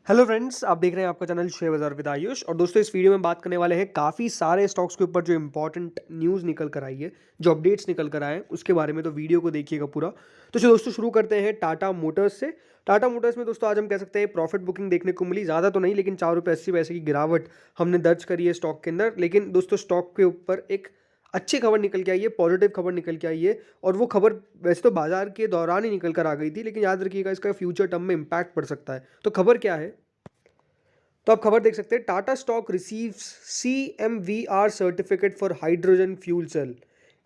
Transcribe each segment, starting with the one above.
Hello friends, आप देख रहे हैं आपका चैनल शेयर बाजार विद आयुष। और दोस्तों, इस वीडियो में बात करने वाले हैं काफ़ी सारे स्टॉक्स के ऊपर जो इंपॉर्टेंट न्यूज़ निकल कर आई है, जो अपडेट्स निकल कर आए हैं उसके बारे में। तो वीडियो को देखिएगा पूरा। तो चलो दोस्तों, शुरू करते हैं टाटा मोटर्स से। टाटा मोटर्स में दोस्तों आज हम कह सकते हैं प्रॉफिट बुकिंग देखने को मिली, ज़्यादा तो नहीं लेकिन ₹4.80 की गिरावट हमने दर्ज करी है स्टॉक के अंदर। लेकिन दोस्तों, स्टॉक के ऊपर एक अच्छी खबर निकल के आई है, पॉजिटिव खबर निकल के आई है। और वो खबर वैसे तो बाजार के दौरान ही निकल कर आ गई थी, लेकिन याद रखिएगा इसका फ्यूचर टर्म में इम्पैक्ट पड़ सकता है। तो खबर क्या है, तो आप खबर देख सकते हैं, Tata stock receives CMVR certificate for hydrogen fuel cell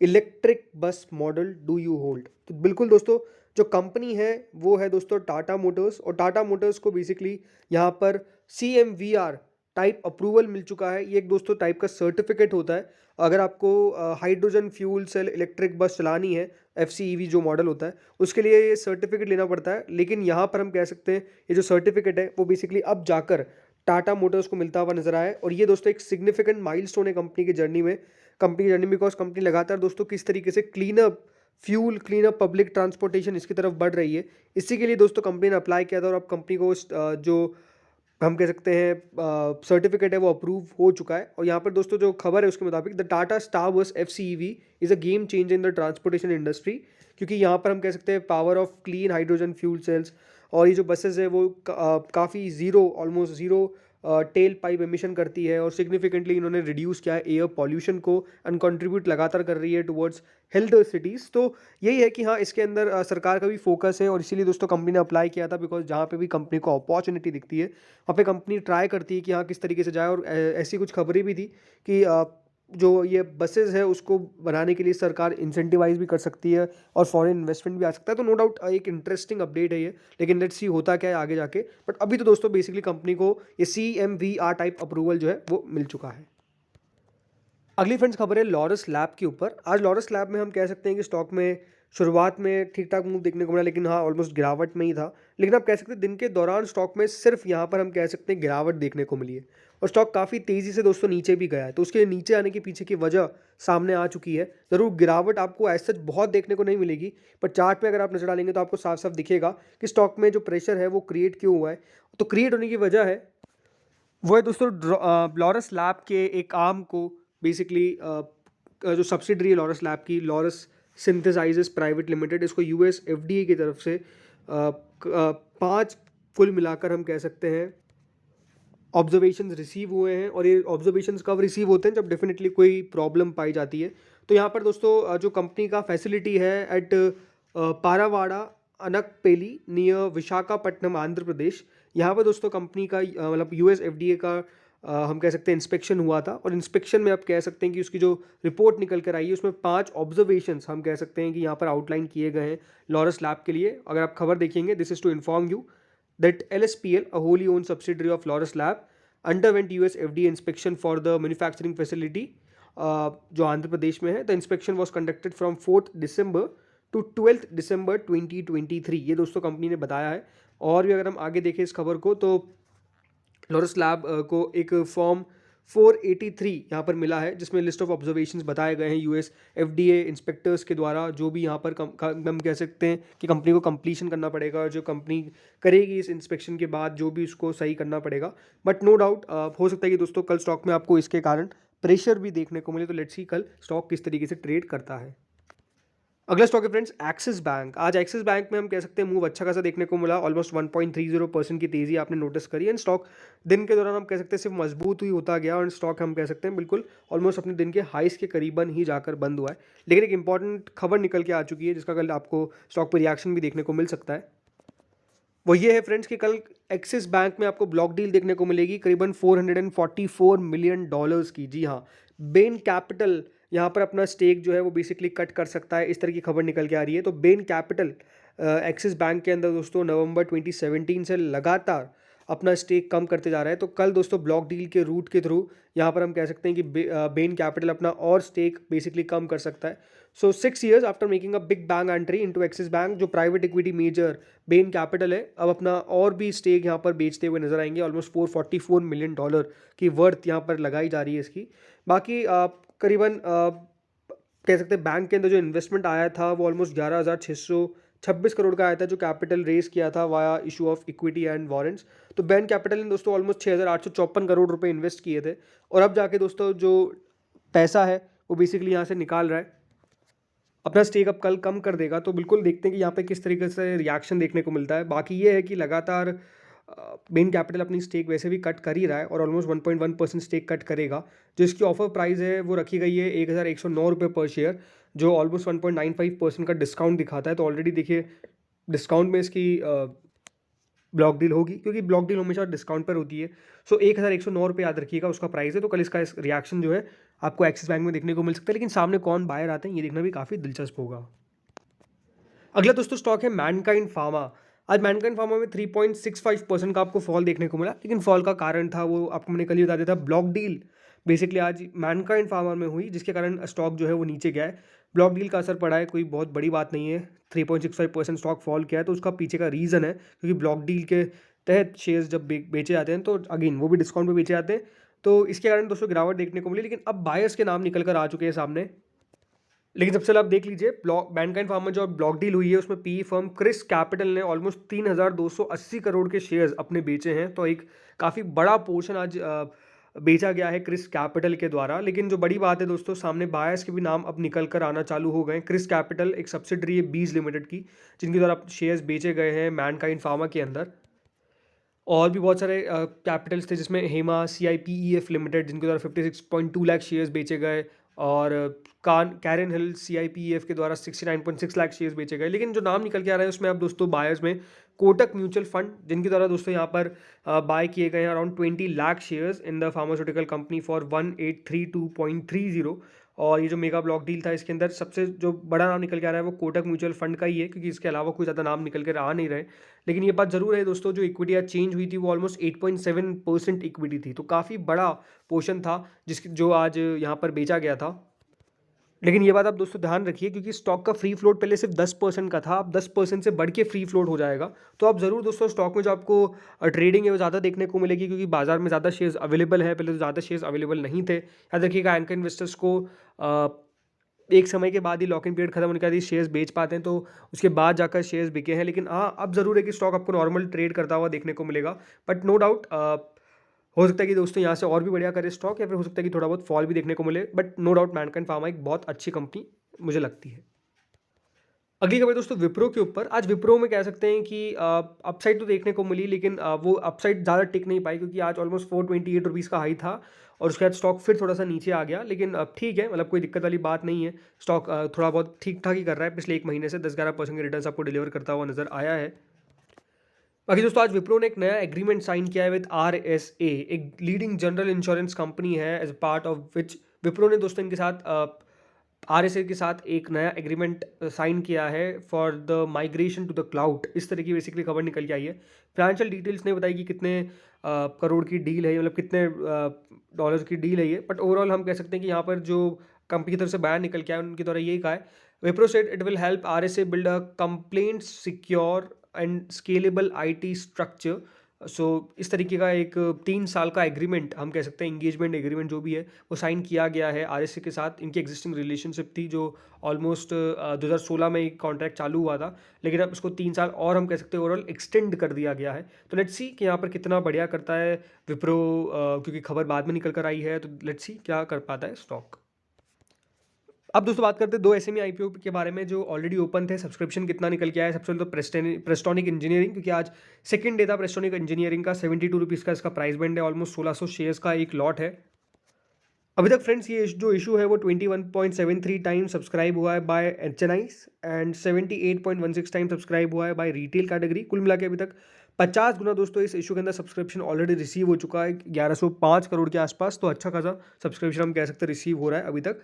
electric bus model, do you hold. तो बिल्कुल दोस्तों, जो कंपनी है वो है दोस्तों टाटा मोटर्स। और टाटा मोटर्स को बेसिकली यहाँ पर CMVR टाइप अप्रूवल मिल चुका है। ये एक दोस्तों टाइप का सर्टिफिकेट होता है। अगर आपको हाइड्रोजन फ्यूल सेल इलेक्ट्रिक बस चलानी है, FCEV जो मॉडल होता है, उसके लिए ये सर्टिफिकेट लेना पड़ता है। लेकिन यहाँ पर हम कह सकते हैं ये जो सर्टिफिकेट है वो बेसिकली अब जाकर टाटा मोटर्स को मिलता हुआ नजर आया है। और ये दोस्तों एक सिग्निफिकेंट माइलस्टोन है कंपनी की जर्नी में, बिकॉज कंपनी लगातार दोस्तों किस तरीके से क्लीनअप पब्लिक ट्रांसपोर्टेशन इसकी तरफ बढ़ रही है। इसी के लिए दोस्तों कंपनी ने अप्लाई किया था और अब कंपनी को जो हम कह सकते हैं सर्टिफिकेट है वो अप्रूव हो चुका है। और यहाँ पर दोस्तों जो खबर है उसके मुताबिक द टाटा स्टार बस FCEV is a game change in the transportation industry. क्योंकि यहाँ पर हम कह सकते हैं power of clean hydrogen fuel cells, और ये जो बसेस है वो काफ़ी almost zero tell pipe emission करती है। और सिग्निफिकेंटली इन्होंने रिड्यूस किया है एयर पॉल्यूशन को, एंड कंट्रीब्यूट लगातार कर रही है टुवर्ड्स हेल्थ सिटीज़। तो यही है कि हाँ, इसके अंदर सरकार का भी फोकस है। और इसीलिए दोस्तों कंपनी ने अप्लाई किया था, बिकॉज जहाँ पे भी कंपनी को अपॉर्चुनिटी दिखती है वहाँ पे कंपनी ट्राई करती है कि हाँ किस तरीके से जाए। और ऐसी कुछ खबरें भी थी कि जो ये बसेस है उसको बनाने के लिए सरकार इंसेंटिवाइज भी कर सकती है और फॉरेन इन्वेस्टमेंट भी आ सकता है। तो नो डाउट एक इंटरेस्टिंग अपडेट है ये। लेकिन लेट्स सी होता क्या है आगे जाके। बट अभी तो दोस्तों बेसिकली कंपनी को ये CMVR टाइप अप्रूवल जो है वो मिल चुका है। अगली फ्रेंड्स खबर है लॉरस लैब के ऊपर। आज लॉरस लैब में हम कह सकते हैं कि स्टॉक में शुरुआत में ठीक ठाक मूव देखने को मिला, लेकिन हाँ ऑलमोस्ट गिरावट में ही था। लेकिन आप कह सकते हैं दिन के दौरान स्टॉक में सिर्फ यहाँ पर हम कह सकते हैं गिरावट देखने को मिली है। और स्टॉक काफ़ी तेज़ी से दोस्तों नीचे भी गया है। तो उसके नीचे आने के पीछे की वजह सामने आ चुकी है। ज़रूर गिरावट आपको एज सच बहुत देखने को नहीं मिलेगी, पर चार्ट पे अगर आप नजर डालेंगे तो आपको साफ साफ दिखेगा कि स्टॉक में जो प्रेशर है वो क्रिएट क्यों हुआ है। तो क्रिएट होने की वजह है वो है दोस्तों लॉरस लैब के एक आर्म को बेसिकली जो सब्सिडरी है लॉरस लैब की, लॉरस सिंथेसाइजेस प्राइवेट लिमिटेड, इसको US FDA की तरफ से 5 कुल मिलाकर हम कह सकते हैं ऑब्जर्वेशंस रिसीव हुए हैं। और ये ऑब्जर्वेशंस कब रिसीव होते हैं, जब डेफिनेटली कोई प्रॉब्लम पाई जाती है। तो यहाँ पर दोस्तों जो कंपनी का फैसिलिटी है एट पारावाड़ा अनकपेली नियर विशाखापट्टनम आंध्र प्रदेश, यहाँ पर दोस्तों कंपनी का मतलब US FDA का हम कह सकते हैं इंस्पेक्शन हुआ था। और इंस्पेक्शन में आप कह सकते हैं कि उसकी जो रिपोर्ट निकल कर आई है उसमें 5 ऑब्जर्वेशंस हम कह सकते हैं कि यहाँ पर आउटलाइन किए गए हैं लॉरस लैब के लिए। अगर आप खबर देखेंगे, this is to inform you that LSPL, a wholly owned subsidiary of Laurus Lab, underwent US FDA inspection for the manufacturing facility जो आंध्र प्रदेश में है। The inspection was conducted from 4th December to 12th December 2023। ये दोस्तों company ने बताया है। और भी अगर हम आगे देखें इस खबर को, तो लॉरस लैब को एक फॉर्म 483 यहाँ पर मिला है, जिसमें लिस्ट ऑफ ऑब्जर्वेशंस बताए गए हैं US FDA इंस्पेक्टर्स के द्वारा। जो भी यहाँ पर हम कह सकते हैं कि कंपनी को कंप्लीशन करना पड़ेगा, और जो कंपनी करेगी इस इंस्पेक्शन के बाद जो भी उसको सही करना पड़ेगा। बट नो डाउट हो सकता है कि दोस्तों कल स्टॉक में आपको इसके कारण प्रेशर भी देखने को मिले। तो लेट्स सी कल स्टॉक किस तरीके से ट्रेड करता है। अगला स्टॉक है फ्रेंड्स एक्सिस बैंक। आज एक्सिस बैंक में हम कह सकते हैं मूव अच्छा खासा देखने को मिला, ऑलमोस्ट 1.30% की तेजी आपने नोटिस करी। एंड स्टॉक दिन के दौरान हम कह सकते हैं सिर्फ मजबूत ही होता गया, और स्टॉक हम कह सकते हैं बिल्कुल ऑलमोस्ट अपने दिन के हाइस के करीबन ही जाकर बंद हुआ है। लेकिन एक इंपॉर्टेंट खबर निकल के आ चुकी है जिसका कल आपको स्टॉक पर रिएक्शन भी देखने को मिल सकता है। वो ये है फ्रेंड्स कि कल एक्सिस बैंक में आपको ब्लॉक डील देखने को मिलेगी करीबन $444 मिलियन की। जी हाँ, बेन कैपिटल यहाँ पर अपना स्टेक जो है वो बेसिकली कट कर सकता है, इस तरह की खबर निकल के आ रही है। तो बेन कैपिटल एक्सिस बैंक के अंदर दोस्तों नवंबर 2017 से लगातार अपना स्टेक कम करते जा रहा है। तो कल दोस्तों ब्लॉक डील के रूट के थ्रू यहाँ पर हम कह सकते हैं कि बेन कैपिटल अपना और स्टेक बेसिकली कम कर सकता है। So 6 years after making a big bang entry into Axis bank, जो private equity major Bain capital है, अब अपना और भी स्टेक यहाँ पर बेचते हुए नजर आएंगे। ऑलमोस्ट $444 मिलियन की वर्थ यहाँ पर लगाई जा रही है इसकी। बाकी करीबन कह सकते हैं बैंक के अंदर जो इन्वेस्टमेंट आया था वो ऑलमोस्ट 11,600 26 करोड़ का आया था जो कैपिटल रेस किया था via issue of equity and warrants. तो बैन कैपिटल ने दोस्तों ऑलमोस्ट 6,854 करोड़ रुपए इन्वेस्ट किए थे और अब जाके दोस्तों जो पैसा है वो बेसिकली यहाँ से निकाल रहा है, अपना स्टेक अब कल कम कर देगा। तो बिल्कुल देखते हैं कि यहाँ पे किस तरीके से रिएक्शन देखने को मिलता है। बाकी ये है कि लगातार बेन कैपिटल अपनी स्टेक वैसे भी कट कर ही रहा है और ऑलमोस्ट 1.1% स्टेक कट करेगा। जो इसकी ऑफर प्राइस है वो रखी गई है 1,109 रुपये पर शेयर, जो ऑलमोस्ट 1.95% का डिस्काउंट दिखाता है। तो ऑलरेडी देखिए डिस्काउंट में इसकी ब्लॉक डील होगी, क्योंकि ब्लॉक डील हमेशा डिस्काउंट पर होती है। सो 1,109 रुपये याद रखिएगा उसका प्राइस है। तो कल इसका रिएक्शन जो है आपको एक्सिस बैंक में देखने को मिल सकता है, लेकिन सामने कौन बायर आते हैं ये देखना भी काफ़ी दिलचस्प होगा। अगला दोस्तों स्टॉक है मैनकाइंड फार्मा। आज मैनकाइंड फार्मा में 3.65% का आपको फॉल देखने को मिला, लेकिन फॉल का कारण था वो आपको मैंने कल ही बता दिया था, ब्लॉक डील बेसिकली आज मैनकाइंड फार्मा में हुई, जिसके कारण स्टॉक जो है वो नीचे गया है। ब्लॉक डील का असर पड़ा है, कोई बहुत बड़ी बात नहीं है। 3.65% स्टॉक फॉल किया है, तो उसका पीछे का रीज़न है क्योंकि ब्लॉक डील के तहत शेयर्स जब बेचे जाते हैं तो अगेन वो भी डिस्काउंट पे बेचे जाते हैं, तो इसके कारण दोस्तों गिरावट देखने को मिली। लेकिन अब बायर्स के नाम निकल कर आ चुके हैं सामने। लेकिन सबसे पहले आप देख लीजिए मैनकाइंड फार्मा जो ब्लॉक डील हुई है उसमें पी फर्म क्रिस कैपिटल ने ऑलमोस्ट 3,280 करोड़ के शेयर्स अपने बेचे हैं। तो एक काफ़ी बड़ा पोर्शन आज बेचा गया है क्रिस कैपिटल के द्वारा। लेकिन जो बड़ी बात है दोस्तों, सामने बायर्स के भी नाम अब निकल कर आना चालू हो गए। क्रिस कैपिटल एक सब्सिडरी है बीज लिमिटेड की, जिनके द्वारा शेयर्स बेचे गए हैं मैनकाइंड फार्मा के अंदर। और भी बहुत सारे कैपिटल्स थे जिसमें हेमा CIPEF लिमिटेड, जिनके द्वारा 56.2 लाख शेयर्स बेचे गए, और कैरन हिल CIPEF के द्वारा 69.6 लाख शेयर्स बेचे गए। लेकिन जो नाम निकल के आ रहे हैं उसमें अब दोस्तों बायर्स में कोटक म्यूचुअल फंड, जिनके द्वारा दोस्तों यहाँ पर बाय किए गए हैं around 20 lakh shares in the pharmaceutical company for 1832.30। और ये जो मेगा ब्लॉक डील था इसके अंदर सबसे जो बड़ा नाम निकल के आ रहा है वो कोटक म्यूचुअल फंड का ही है, क्योंकि इसके अलावा कोई ज़्यादा नाम निकल कर आ नहीं रहे। लेकिन ये बात ज़रूर है दोस्तों, जो इक्विटी आज चेंज हुई थी वो ऑलमोस्ट 8.7% इक्विटी थी, तो काफ़ी बड़ा पोर्शन था जिसकी जो आज यहाँ पर बेचा गया था। लेकिन ये बात आप दोस्तों ध्यान रखिए, क्योंकि स्टॉक का फ्री फ्लोट पहले सिर्फ 10% का था, अब 10% से बढ़ के फ्री फ्लोट हो जाएगा। तो आप ज़रूर दोस्तों स्टॉक में जो आपको ट्रेडिंग है वो ज़्यादा देखने को मिलेगी, क्योंकि बाजार में ज़्यादा शेयर्स अवेलेबल है। पहले तो ज़्यादा शेयर्स अवेलेबल नहीं थे। याद रखिएगा एंकर इन्वेस्टर्स को एक समय के बाद ही लॉक इन पीरियड खत्म होने के बाद ही शेयर्स बेच पाते हैं, तो उसके बाद जाकर शेयर्स बिके हैं। लेकिन हाँ, अब ज़रूर है कि स्टॉक आपको नॉर्मल ट्रेड करता हुआ देखने को मिलेगा, बट नो डाउट हो सकता है कि दोस्तों यहाँ से और भी बढ़िया करे स्टॉक, या फिर हो सकता है कि थोड़ा बहुत फॉल भी देखने को मिले। But no doubt Mankind Pharma एक बहुत अच्छी कंपनी मुझे लगती है। अगली खबर दोस्तों विप्रो के ऊपर। आज विप्रो में कह सकते हैं कि अपसाइड तो देखने को मिली, लेकिन वो अपसाइड ज़्यादा टिक नहीं पाई, क्योंकि आज ऑलमोस्ट 428 रुपीज़ का हाई था और उसके बाद स्टॉक फिर थोड़ा सा नीचे आ गया। लेकिन अब ठीक है, मतलब कोई दिक्कत वाली बात नहीं है। स्टॉक थोड़ा बहुत ठीक ठाक ही कर रहा है, पिछले एक महीने से 10-11% के रिटर्न्स आपको डिलीवर करता हुआ नजर आया है। बाकी दोस्तों आज विप्रो ने एक नया एग्रीमेंट साइन किया है विद RSA, एक लीडिंग जनरल इंश्योरेंस कंपनी है, as part of which Wipro ने दोस्तों इनके साथ RSA के साथ एक नया एग्रीमेंट साइन किया है for the migration to the cloud. इस तरह की बेसिकली खबर निकल के आई है। फाइनेंशियल डिटेल्स नहीं बताई कि कितने करोड़ की डील है, मतलब कितने डॉलर्स की डील है ये, बट ओवरऑल हम कह सकते हैं कि यहाँ पर जो कंपनी की तरफ से बयान निकल के आया उनके द्वारा यही कहा है, Wipro said it will help RSA build a compliant secure and scalable IT structure. So इस तरीके का एक 3 साल का एग्रीमेंट हम कह सकते हैं, एंगेजमेंट एग्रीमेंट जो भी है वो साइन किया गया है RSA के साथ। इनकी एग्जिस्टिंग रिलेशनशिप थी जो ऑलमोस्ट 2016 में एक कॉन्ट्रैक्ट चालू हुआ था, लेकिन अब इसको 3 साल और हम कह सकते हैं ओवरऑल एक्सटेंड कर दिया गया है। तो लेट्स सी कि यहाँ पर कितना बढ़िया करता है विप्रो, क्योंकि खबर बाद में निकल कर आई है, तो लेट्स सी क्या कर पाता है स्टॉक। अब दोस्तों बात करते हैं 2 SME IPO के बारे में जो ऑलरेडी ओपन थे। सब्सक्रिप्शन कितना निकल के आया है, सबसे पहले तो प्रेस्टोनिक इंजीनियरिंग, क्योंकि आज सेकंड डे था प्रेस्टोनिक इंजीनियरिंग का। 72 रुपीज़ का इसका प्राइस बैंड है, ऑलमोस्ट 1600 शेयर्स का एक लॉट है। अभी तक फ्रेंड्स ये जो इशू है वो 21.73 टाइम सब्सक्राइब हुआ है by HNIs and 78.16 time subscribe हुआ है बाय रिटेल कैटेगरी। कुल मिला के अभी तक 50 गुना दोस्तों इस इशू के अंदर सब्सक्रिप्शन ऑलरेडी रिसीव हो चुका है, 1105 करोड़ के आसपास। तो अच्छा खासा सब्सक्रिप्शन हम कह सकते हैं रिसीव हो रहा है अभी तक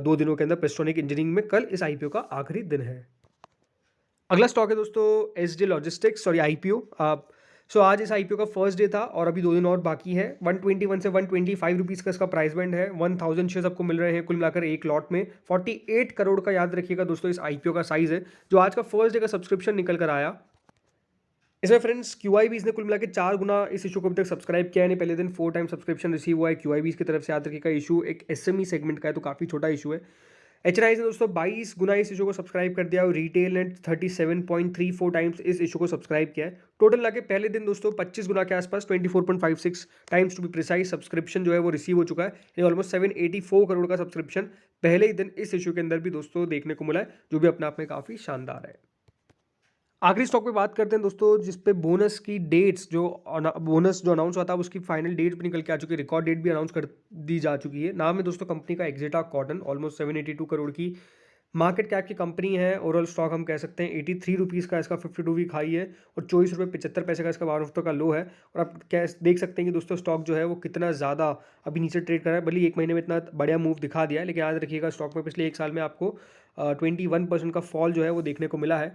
2 दिनों के अंदर प्रेस्टोनिक इंजीनियरिंग में। कल इस IPO का आखिरी दिन है। अगला स्टॉक है दोस्तों SJ लॉजिस्टिक्स, सॉरी IPO। सो आज इस IPO का फर्स्ट डे था और अभी 2 दिन और बाकी है। 121 से 125 रुपीज़ का इसका प्राइस बैंड है। 1000 शेयर्स आपको मिल रहे हैं कुल मिलाकर एक लॉट में। 48 करोड़ का याद रखिएगा दोस्तों इस IPO का साइज है, जो आज का फर्स्ट डे का सब्सक्रिप्शन निकल कर आया। इसमें फ्रेंड्स QIBs ने कुल मिला के 4 गुना इस इशू को अभी तक सब्सक्राइब किया है। पहले दिन 4 टाइम सब्सक्रिप्शन रिसीव हुआ है QIBs की तरफ से। याद रखिएगा इशू एक SME सेगमेंट का है, तो काफ़ी छोटा इशू है। एचएनआई ने दोस्तों 22 गुना इस इशू को सब्सक्राइब कर दिया और रिटेल ने 37.34 टाइम्स इस इशू को सब्सक्राइब किया है। टोटल लाके पहले दिन दोस्तों 25 गुना के आसपास 24.56 times to be precise subscription जो है वो रिसीव हो चुका है। ये ऑलमोस्ट 784 करोड़ का सब्सक्रिप्शन पहले ही दिन इस इशू के अंदर भी दोस्तों देखने को मिला है, जो भी अपने आप में काफ़ी शानदार है। आखिरी स्टॉक पे बात करते हैं दोस्तों, जिस पे बोनस की डेट्स बोनस जो अनाउंस हुआ था उसकी फाइनल डेट भी निकल के आ चुकी है, रिकॉर्ड डेट भी अनाउंस कर दी जा चुकी है। नाम है दोस्तों कंपनी का एक्जेटा कॉटन, ऑलमोस्ट 782 करोड़ की मार्केट कैप की कंपनी है। ओवरऑल स्टॉक हम कह सकते हैं 83 रुपीज़ का इसका 52 वीक हाई है और 24 रुपये 75 पैसे का इसका 1 हफ्ते का लो है। और आप देख सकते हैं कि दोस्तों स्टॉक जो है वो कितना ज़्यादा अभी नीचे ट्रेड कर रहा है। भले ही 1 महीने में इतना बढ़िया मूव दिखा दिया है, लेकिन याद रखिएगा स्टॉक में पिछले 1 साल में आपको 21% का फॉल जो है वो देखने को मिला है।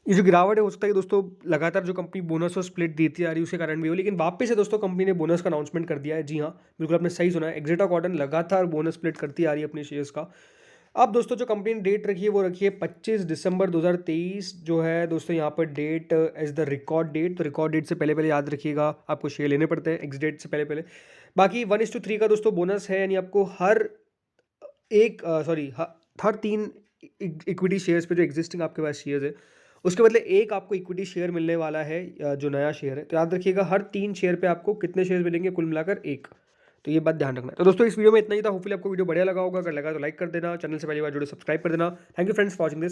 ये जो गिरावट है हो सकता है कि दोस्तों लगातार जो कंपनी बोनस और स्प्लिट देती आ रही है उसके कारण भी हो, लेकिन वापस से दोस्तों कंपनी ने बोनस का अनाउंसमेंट कर दिया है। जी हाँ, बिल्कुल आपने सही सुना है, एक्जेटा कॉटन लगातार बोनस स्प्लिट करती आ रही है अपने शेयर्स का। अब दोस्तों जो कंपनी ने डेट रखी है वो रखी है 25 दिसंबर 2023 जो है दोस्तों यहाँ पर date as the record date. तो रिकॉर्ड डेट से पहले पहले याद रखिएगा आपको शेयर लेने पड़ते हैं एक्स डेट से पहले पहले। बाकी 1:3 का दोस्तों बोनस है, यानी आपको हर एक हर 3 इक्विटी शेयर्स पे जो एग्जिस्टिंग आपके पास शेयर्स है उसके बदले एक आपको इक्विटी शेयर मिलने वाला है, जो नया शेयर है। तो याद रखिएगा हर 3 शेयर पे आपको कितने शेयर मिलेंगे, कुल मिलाकर 1। तो ये बात ध्यान रखना है। तो दोस्तों इस वीडियो में इतना ही था, होपफुली आपको वीडियो बढ़िया लगा होगा। अगर लगा तो लाइक कर देना, चैनल से पहली बार जुड़े सब्सक्राइब कर देना। Thank you friends for watching this.